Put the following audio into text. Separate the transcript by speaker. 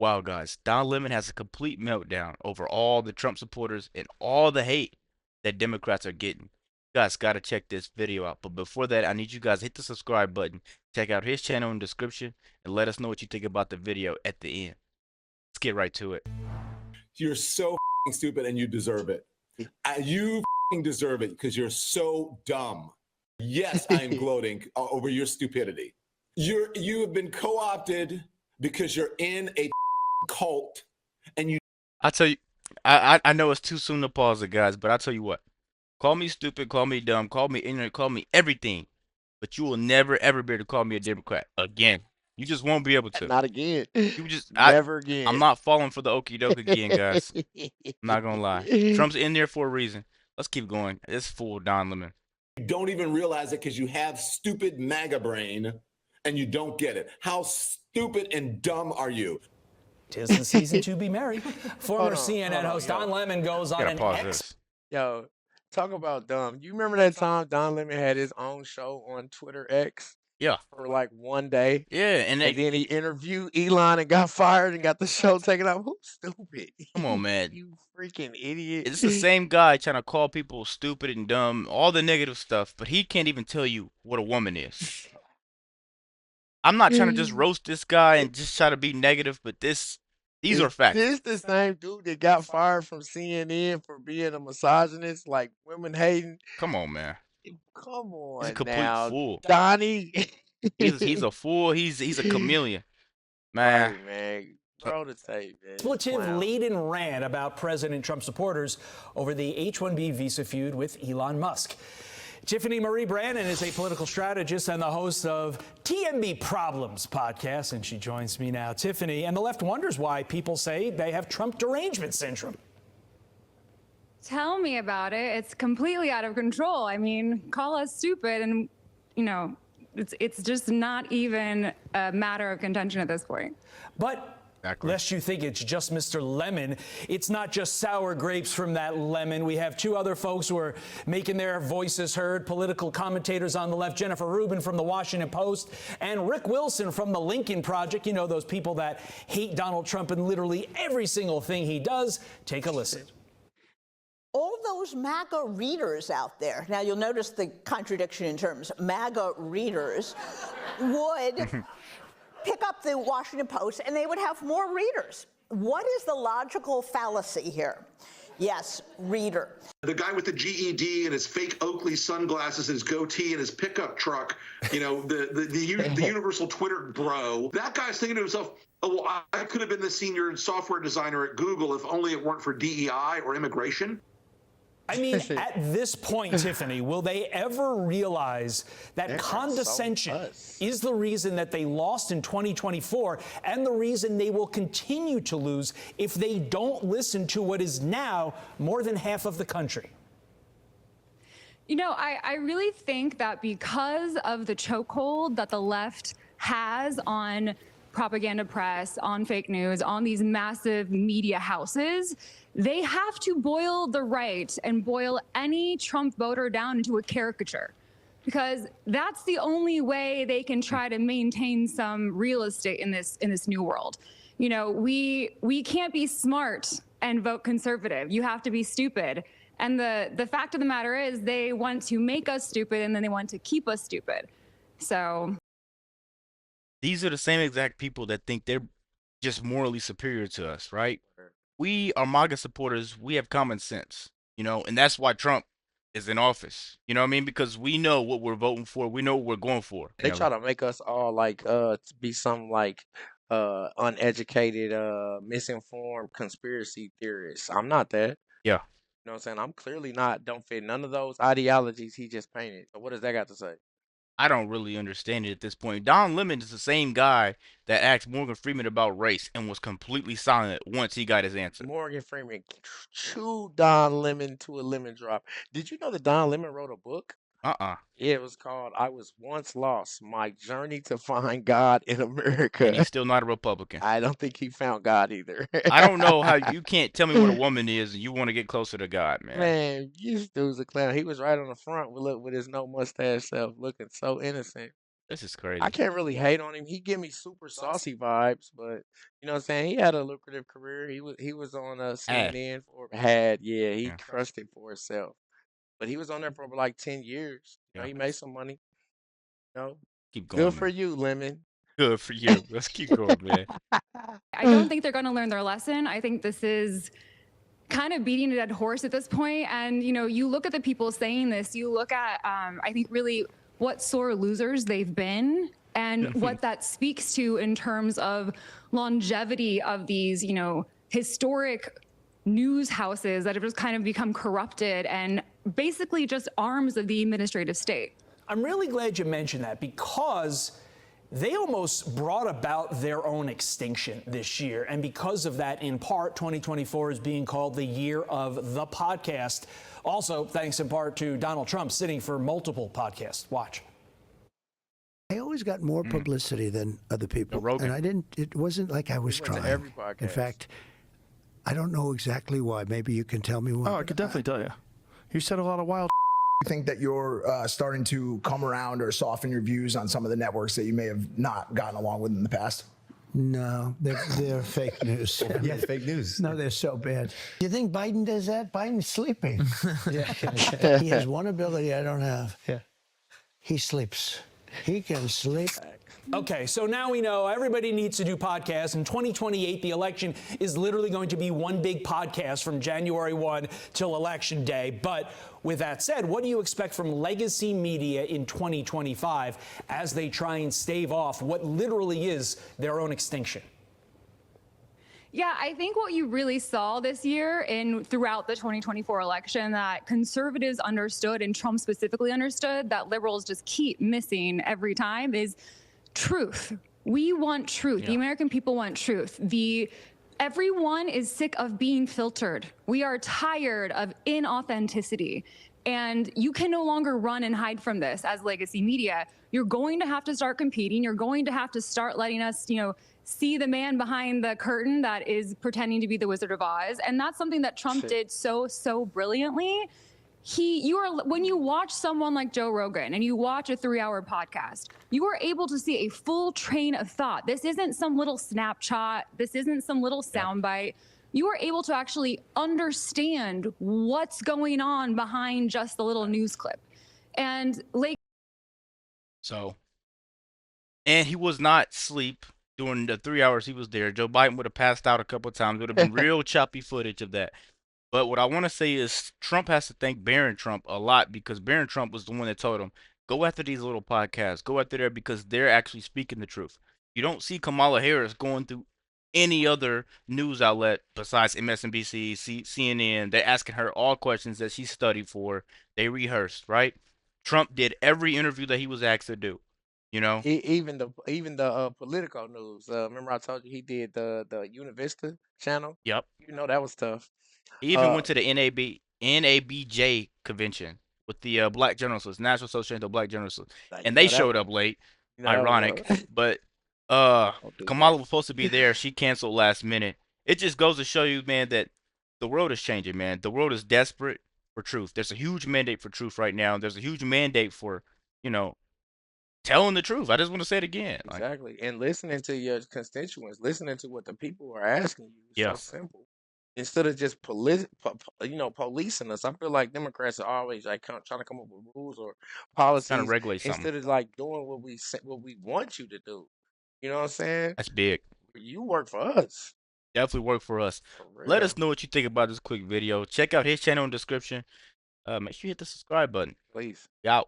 Speaker 1: Wow, guys, Don Lemon has a complete meltdown over all the Trump supporters and all the hate that Democrats are getting. You guys gotta check this video out. But before that, I need you guys to hit the subscribe button, check out his channel in the description, and let us know what you think about the video at the end. Let's get right to it.
Speaker 2: You're so stupid and you deserve it. You deserve it because you're so dumb. Yes, I am gloating over your stupidity. You have been co-opted because you're in a cult and you.
Speaker 1: I tell you, I know it's too soon to pause it, guys, but I tell you what. Call me stupid, call me dumb, call me ignorant, call me everything, but you will never ever be able to call me a Democrat again. You just won't be able to.
Speaker 3: Not again.
Speaker 1: You just
Speaker 3: Never
Speaker 1: I'm
Speaker 3: again.
Speaker 1: not falling for the okie doke again, guys. I'm not gonna lie. Trump's in there for a reason. Let's keep going. It's full Don Lemon.
Speaker 2: You don't even realize it because you have stupid MAGA brain and you don't get it. How stupid and dumb are you?
Speaker 4: 'Tis the season to be merry. Former CNN host Don Lemon goes on
Speaker 1: Gotta
Speaker 4: an
Speaker 1: pause this.
Speaker 3: Yo, talk about dumb. You remember that time Don Lemon had his own show on Twitter X
Speaker 1: Yeah.
Speaker 3: for like one day?
Speaker 1: Yeah, and
Speaker 3: And then he interviewed Elon and got fired and got the show taken off. Who's stupid?
Speaker 1: come on, man.
Speaker 3: You freaking idiot.
Speaker 1: It's the same guy trying to call people stupid and dumb, all the negative stuff, but he can't even tell you what a woman is. I'm not trying to just roast this guy and just try to be negative, but these are facts.
Speaker 3: This the same dude that got fired from CNN for being a misogynist, like women hating.
Speaker 1: Come on, man.
Speaker 3: Come on,
Speaker 1: He's a complete
Speaker 3: now,
Speaker 1: fool.
Speaker 3: Donnie.
Speaker 1: He's a fool. He's a chameleon, man.
Speaker 3: Right, man. Throw the tape, man.
Speaker 4: expletive-laden rant about President Trump supporters over the H-1B visa feud with Elon Musk. Tiffany Marie Brannon is a political strategist and the host of TMB Problems podcast, and she joins me now. Tiffany, and the left wonders why people say they have Trump derangement syndrome.
Speaker 5: Tell me about it. It's completely out of control. I mean, call us stupid and, you know, it's just not even a matter of contention at this point.
Speaker 4: But
Speaker 1: Exactly.
Speaker 4: lest you think it's just Mr. Lemon, it's not just sour grapes from that lemon. We have two other folks who are making their voices heard, political commentators on the left, Jennifer Rubin from the Washington Post and Rick Wilson from the Lincoln Project. You know, those people that hate Donald Trump and literally every single thing he does. Take a listen.
Speaker 6: All those MAGA readers out there, now you'll notice the contradiction in terms, MAGA readers would pick up the Washington Post and they would have more readers. What is the logical fallacy here? Yes, reader.
Speaker 7: The guy with the GED and his fake Oakley sunglasses and his goatee and his pickup truck, you know, the universal Twitter bro, that guy's thinking to himself, oh, well, I could have been the senior software designer at Google if only it weren't for DEI or immigration.
Speaker 4: I mean, at this point, Tiffany, will they ever realize that condescension is the reason that they lost in 2024 and the reason they will continue to lose if they don't listen to what is now more than half of the country?
Speaker 5: You know, I really think that because of the chokehold that the left has on propaganda press, on fake news, on these massive media houses, they have to boil the right and boil any Trump voter down into a caricature, because that's the only way they can try to maintain some real estate in this new world. You know, we can't be smart and vote conservative. You have to be stupid. And the fact of the matter is they want to make us stupid and then they want to keep us stupid. So
Speaker 1: These are the same exact people that think they're just morally superior to us, right? We are MAGA supporters. We have common sense, you know, and that's why Trump is in office. You know what I mean? Because we know what we're voting for. We know what we're going for.
Speaker 3: They try to make us all like to be some like uneducated, misinformed conspiracy theorists. I'm not that.
Speaker 1: Yeah.
Speaker 3: You know what I'm saying? I'm clearly not, don't fit none of those ideologies he just painted. So what does that got to say?
Speaker 1: I don't really understand it at this point. Don Lemon is the same guy that asked Morgan Freeman about race and was completely silent once he got his answer.
Speaker 3: Morgan Freeman chewed Don Lemon to a lemon drop. Did you know that Don Lemon wrote a book?
Speaker 1: Yeah,
Speaker 3: it was called I Was Once Lost, My Journey to Find God in America.
Speaker 1: And he's still not a Republican.
Speaker 3: I don't think he found God either.
Speaker 1: I don't know how you can't tell me what a woman is and you want to get closer to God, man.
Speaker 3: Man, this dude's a clown. He was right on the front with his no mustache self, looking so innocent.
Speaker 1: This is
Speaker 3: I
Speaker 1: crazy.
Speaker 3: can't really hate on him. He give me super saucy vibes, but you know what I'm saying? He had a lucrative career. He was on
Speaker 1: Ad.
Speaker 3: CNN for had yeah, he
Speaker 1: Yeah.
Speaker 3: crushed it for himself. But he was on there for like 10 years. You know,
Speaker 1: Yeah.
Speaker 3: he made some money. You know,
Speaker 1: Keep
Speaker 3: good
Speaker 1: going,
Speaker 3: for
Speaker 1: man.
Speaker 3: you, Lemon.
Speaker 1: Good for you. Let's keep going, man.
Speaker 5: I don't think they're going to learn their lesson. I think this is kind of beating a dead horse at this point. And, you know, you look at the people saying this, you look at, I think, really what sore losers they've been and what that speaks to in terms of longevity of these, you know, historic news houses that have just kind of become corrupted and basically just arms of the administrative state.
Speaker 4: I'm really glad you mentioned that because they almost brought about their own extinction this year. And because of that, in part, 2024 is being called the year of the podcast. Also, thanks in part to Donald Trump sitting for multiple podcasts. Watch.
Speaker 8: I always got more publicity than other people.
Speaker 1: Rogan.
Speaker 8: And it wasn't like I was
Speaker 3: He went to
Speaker 8: trying.
Speaker 3: every podcast.
Speaker 8: In fact, I don't know exactly why. Maybe you can tell me why.
Speaker 9: Oh, I could definitely tell you. You said a lot of wild.
Speaker 10: You think that you're starting to come around or soften your views on some of the networks that you may have not gotten along with in the past?
Speaker 8: No, they're fake news.
Speaker 11: Yeah, fake news.
Speaker 8: No, they're so bad. You think Biden does that? Biden's sleeping. He has one ability I don't have.
Speaker 11: Yeah.
Speaker 8: He sleeps. He can sleep.
Speaker 4: Okay, so now we know everybody needs to do podcasts. In 2028, the election is literally going to be one big podcast from January 1 till Election Day. But with that said, what do you expect from legacy media in 2025 as they try and stave off what literally is their own extinction?
Speaker 5: Yeah, I think what you really saw this year throughout the 2024 election that conservatives understood and Trump specifically understood that liberals just keep missing every time is truth. We want truth. The American people want truth. Everyone is sick of being filtered. We are tired of inauthenticity. And you can no longer run and hide from this as legacy media. You're going to have to start competing. You're going to have to start letting us, see the man behind the curtain that is pretending to be the Wizard of Oz. And that's something that Trump did so brilliantly. When you watch someone like Joe Rogan and you watch a 3-hour podcast, you are able to see a full train of thought. This isn't some little snapshot. This isn't some little soundbite. You are able to actually understand what's going on behind just the little news clip. And
Speaker 1: and he was not asleep during the 3 hours he was there. Joe Biden would have passed out a couple of times. It would have been real choppy footage of that. But what I want to say is Trump has to thank Barron Trump a lot because Barron Trump was the one that told him, go after these little podcasts. Go after there because they're actually speaking the truth. You don't see Kamala Harris going through any other news outlet besides MSNBC, CNN. They're asking her all questions that she studied for. They rehearsed, right? Trump did every interview that he was asked to do.
Speaker 3: Even the political news. Remember I told you he did the Univercity channel?
Speaker 1: Yep.
Speaker 3: That was tough.
Speaker 1: He even went to the NABJ convention with the Black Journalists, National Association of Black Journalists, and they showed up late. Ironic, but Kamala was supposed to be there. She canceled last minute. It just goes to show you, man, that the world is changing, man. The world is desperate for truth. There's a huge mandate for truth right now. There's a huge mandate for, telling the truth. I just want to say it again.
Speaker 3: Exactly. And listening to your constituents, listening to what the people are asking you is so simple. Instead of just policing us, I feel like Democrats are always trying to come up with rules or policies
Speaker 1: Trying to regulate something.
Speaker 3: instead of doing what we want you to do. You know what I'm saying?
Speaker 1: That's big.
Speaker 3: You work for us.
Speaker 1: Definitely work for us. Let us know what you think about this quick video. Check out his channel in the description. Make sure you hit the subscribe button.
Speaker 3: Please.
Speaker 1: Out.